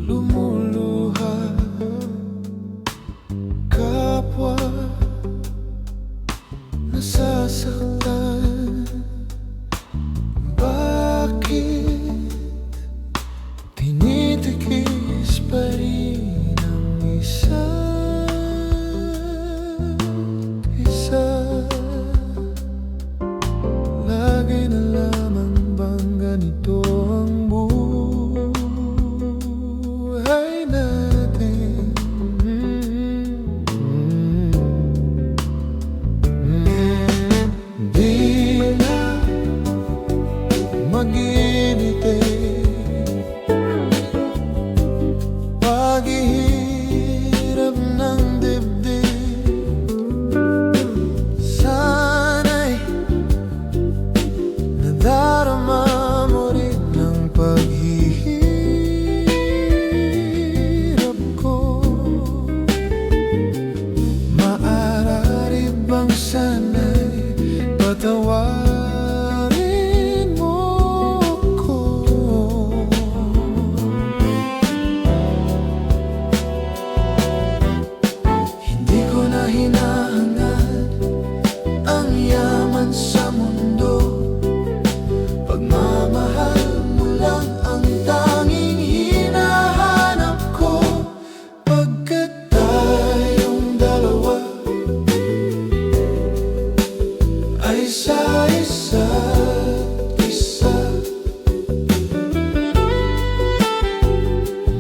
lumuluha, kapwa nasasaktan. Bakit tinitikis pa rin ang isa't isa? Lagi na lamang bang ganito ang buhay natin? Di na mag-inite paghihirap ng dibdib. Sana'y nadarama mo rin ang paghihirap ko. Maaari bang sana'y patawarin mo ko? Hindi ko na hinahangad ang yaman sa mundo. Pagmamahal mo lang ang tanging hinahanap ko. Pagkat tayong dalawa ay sa isa't isa,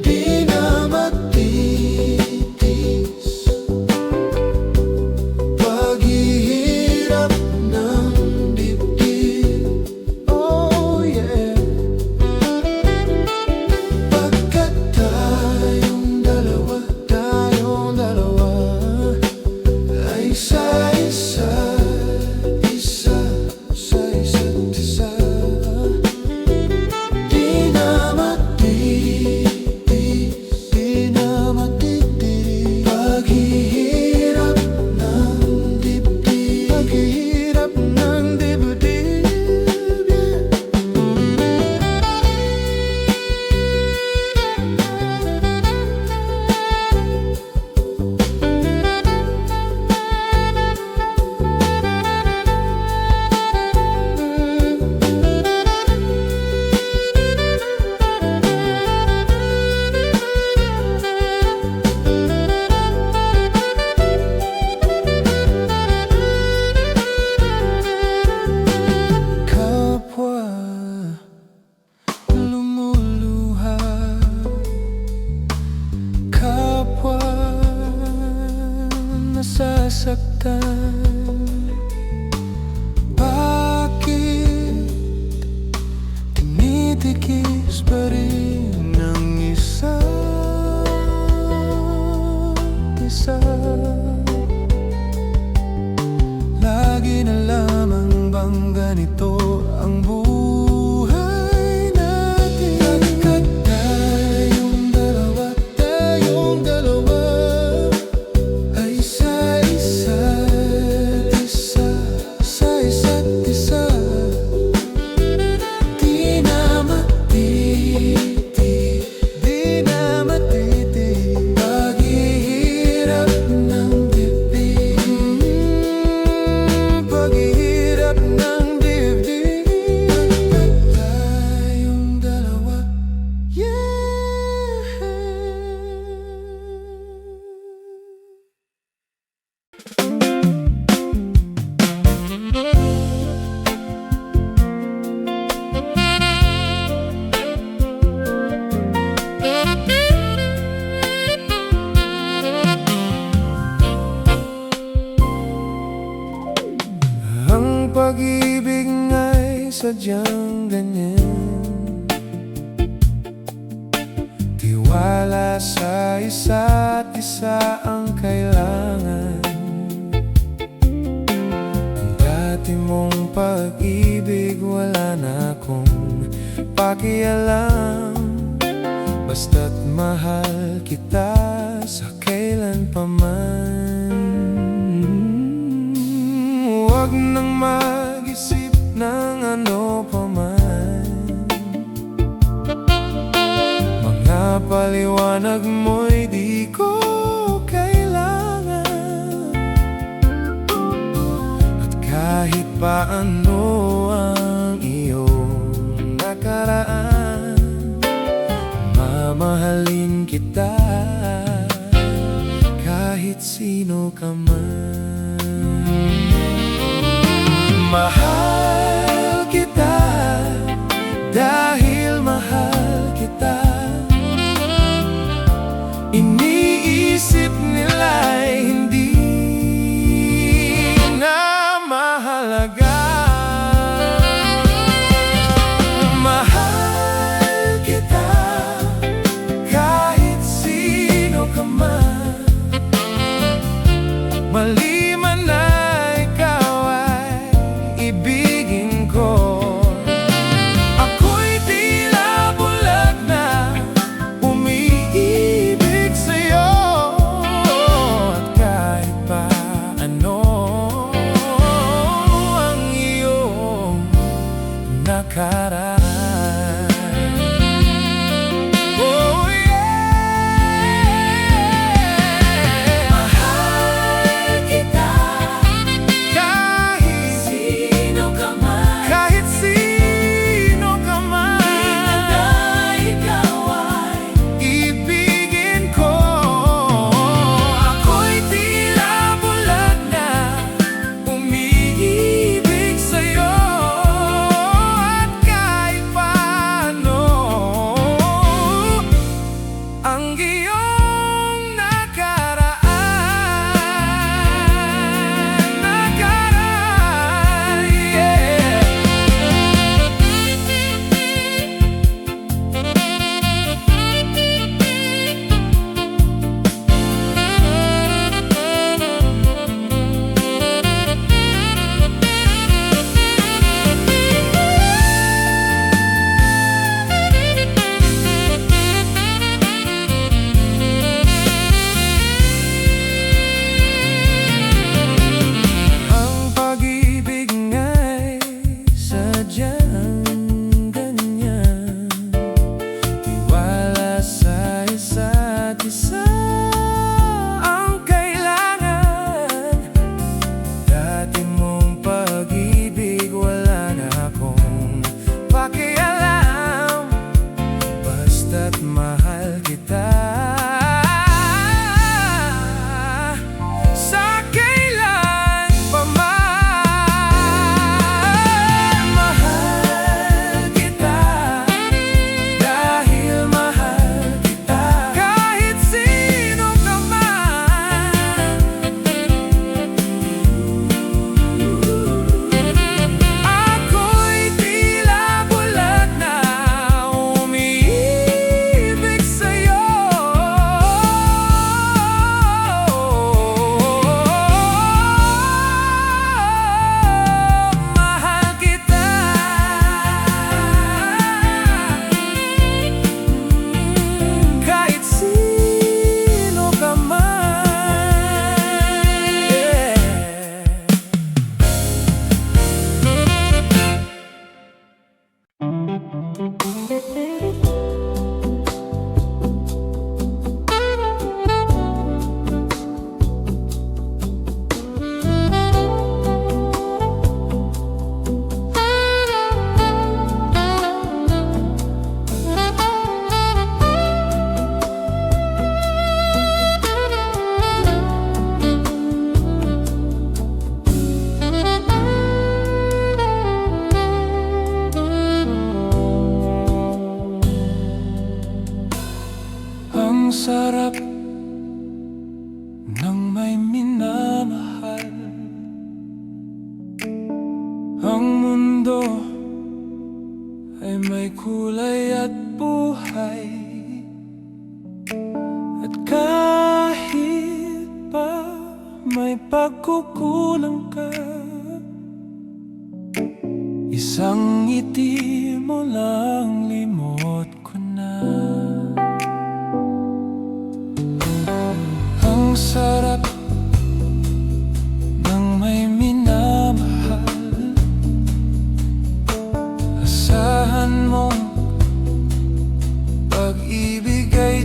di na matitis paghihirap ng dibdib. Oh yeah. Pagkat tayong dalawa ay sa isa't isa, sa isa't isa, di na matitis paghihirap ng dibdib, paghihirap ng dibdib, yeah. Kapwa lumuluha, kapwa nasasaktan. Bakit tinitikis pa rin ang isa't isa? Lagi na lamang bang ganito ang buhay natin? Pagkat tayong dalawa ay sa isa't isa, sa isa't isa, di na matitis paghihirap ng dibdib, paghihirap ng dibdib. Pagkat tayong dalawa, yeah. Ang pag-ibig nga'y sadyang ganyan, tiwala sa isa't isa ang kailangan. Ang dati mong pag-ibig wala na akong pakialam, basta't mahal kita sa kailan pa man. Huwag nang mag-isip ng ano pa man, mga paliwanag mo'y di ko kailangan. At kahit paano ang iyong nakaraan, mamahalin kita kahit sino ka man. Mahal kita dahil mahal kita. Iniisip nila'y hindi na mahalaga. Mahal kita kahit sino ka man. Mali man na ikaw ay ibigin ko. Ako'y tila bulag na umiibig sa'yo. At kahit pa ano ang iyong nakaraan. Oh yeah, mahal kita kahit sino ka man. Kahit sino ka man, di na ikaw ay ibigin ko. Ako'y tila bulag na umiibig sa'yo. At kahit paano ang iyong nakaraan, yeah. Ang pag-ibig nga'y sadyang ganyan. Tiwala sa isa't isa ang kailangan. Dati mong pag-ibig, wala na akong pakialam. Basta't mahal kita sa kailan pa man. Mahal kita dahil mahal kita. Kahit sino ka man. Ako'y tila bulag na umiibig sa'yo. Mahal kita kahit sino ka man, yeah. Ang sarap ng may minamahal. Ang mundo ay may kulay at buhay. At kahit pa may pagkukulang ka, isang ngiti mo lang limot ko na. Ang sarap ng may minamahal. Asahan mong pag-ibig ay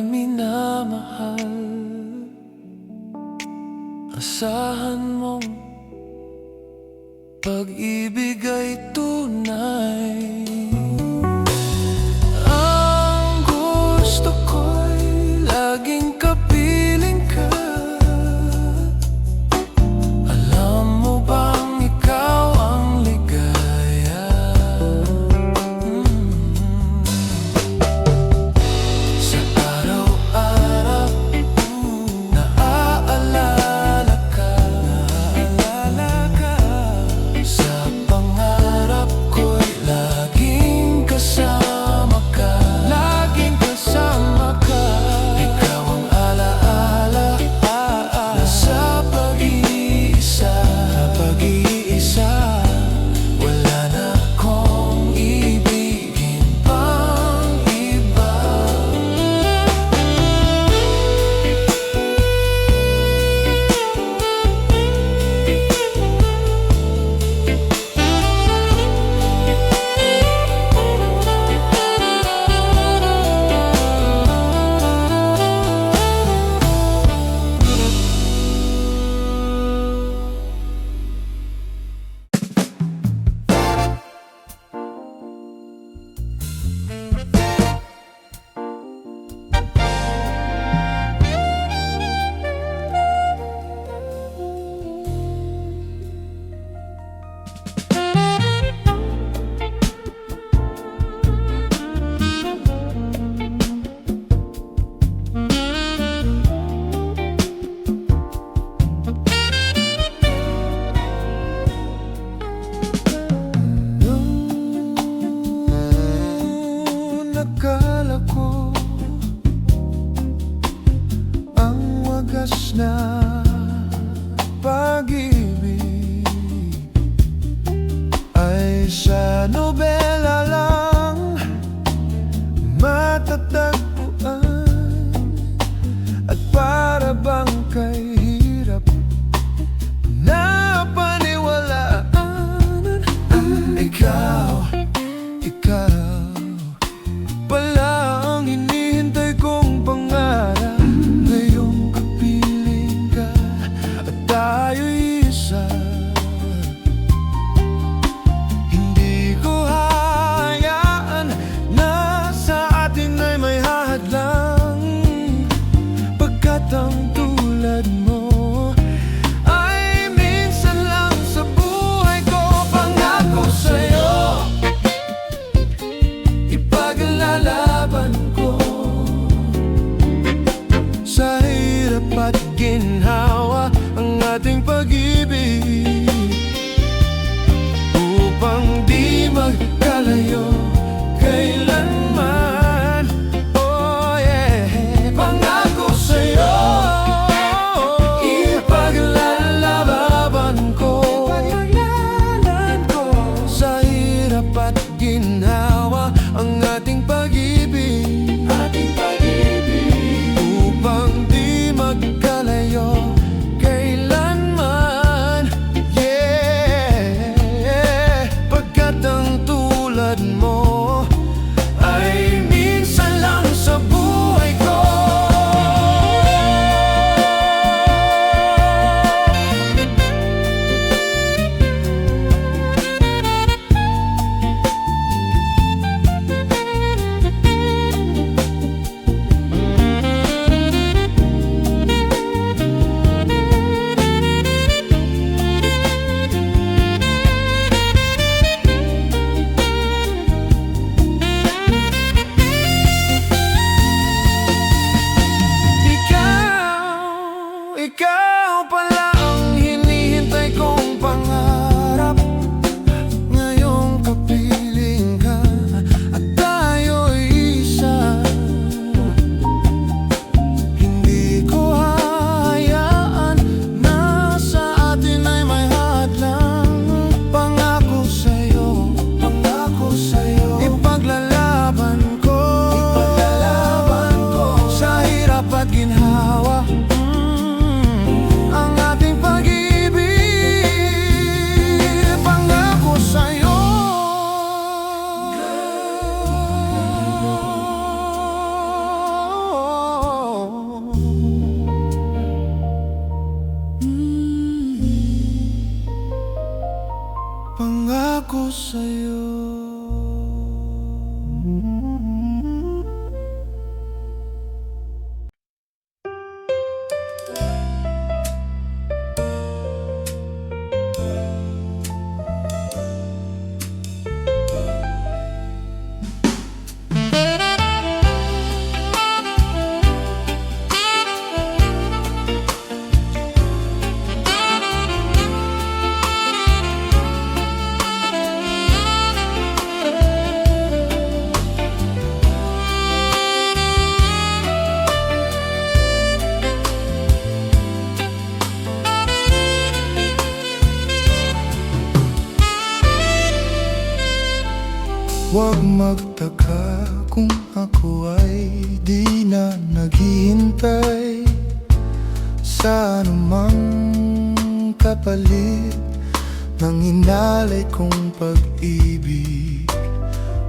minamahal. Asahan mong pag-ibig ay tunay. Ang gusto ko'y laging kapiling ka. Alam mo bang ikaw ang ligaya? Sa araw-araw naaalala ka. Sa pangarap ko'y laging kasama ka. Laging kasama ka. Ikaw ang alaala na sa pag-iisa. Wala na akong ibigin pang iba. Akala ko ang wagas na pag-ibig ay sa nobela lang matatagpuan, at para bang kay hirap na paniwalaan. Ikaw pala ang hinihintay kong pangarap. Ngayong kapiling ka at tayo'y isa. Hindi ko hahayaan na sa atin ay may hahadlang, pagkat ang tulad mo ay minsan lang sa buhay ko. Pangako sa'yo, ipaglalaban ko sa hirap at ginhawa ang ating pag-ibig, upang di magkalayo kailanman. Oh yeah, pangako sa'yo, ipaglalaban ko sa hirap at ginhawa ang ating pag-ibig, upang di magkalayo kailanman. Yeah, pagkat ang tulad mo ay minsan lang sa buhay ko. Ikaw pala ang hinihintay kong pangarap. Ngayong kapiling ka at tayo'y isa. Hindi ko hahayaan na sa atin ay may hadlang. Pangako sa'yo, ipaglalaban ko sa hirap at ginhawa ang ating pag-ibig. Pangako sa'yo, Huwag magtaka kung ako ay di na naghihintay sa anumang kapalit ng inalay kong pag-ibig.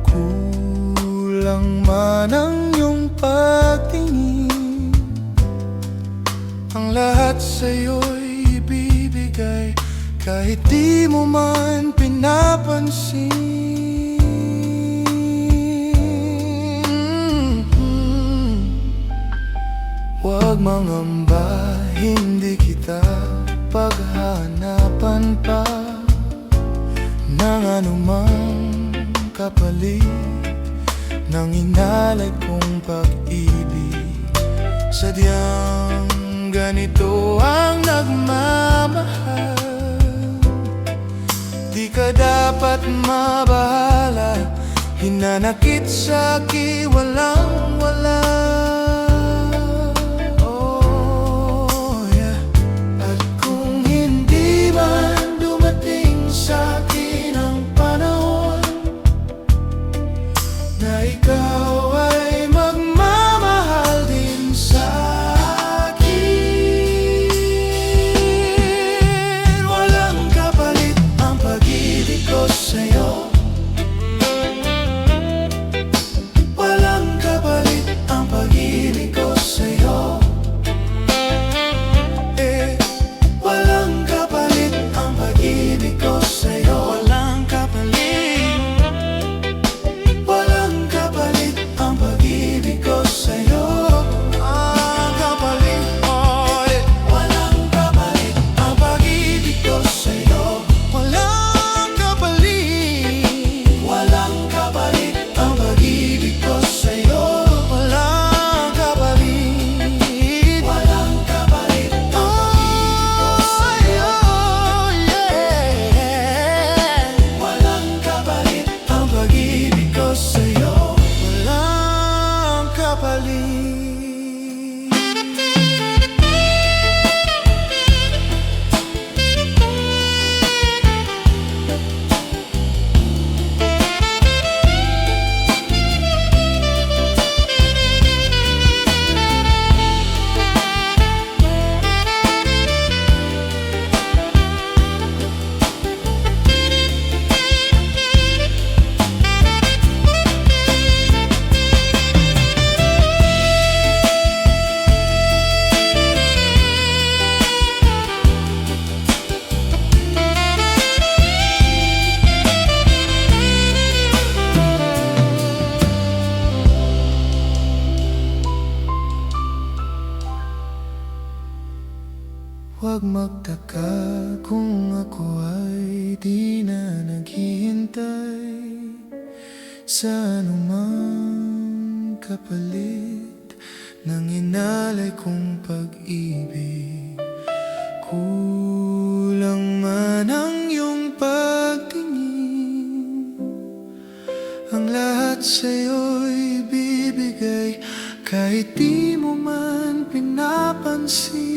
Kulang man ang iyong pagtingin, ang lahat sa'yo'y ibibigay kahit di mo man pinapansin. Huwag mangamba, hindi kita paghahanapan pa ng anumang kapalit ng inalay kong pag-ibig. Sadyang ganito ang nagmamahal, di ka dapat mabahala, hinanakit sa'kin walang-wala. Ikaw ay magmamahal din sa'kin. Walang kapalit ang pag-ibig ko sa'yo. Walang kapalit ang pag-ibig ko sa'yo. Walang kapalit ang pag-ibig ko sa'yo. Walang kapalit. Huwag magtaka kung ako ay di na naghihintay sa anumang kapalit ng inalay kong pag-ibig. Kulang man ang iyong pagtingin, ang lahat sa'yo'y bibigay kahit di mo man pinapansin.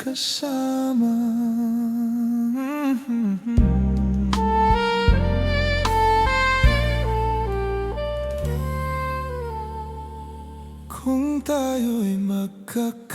magkasama. Kung tayo'y magkakasama.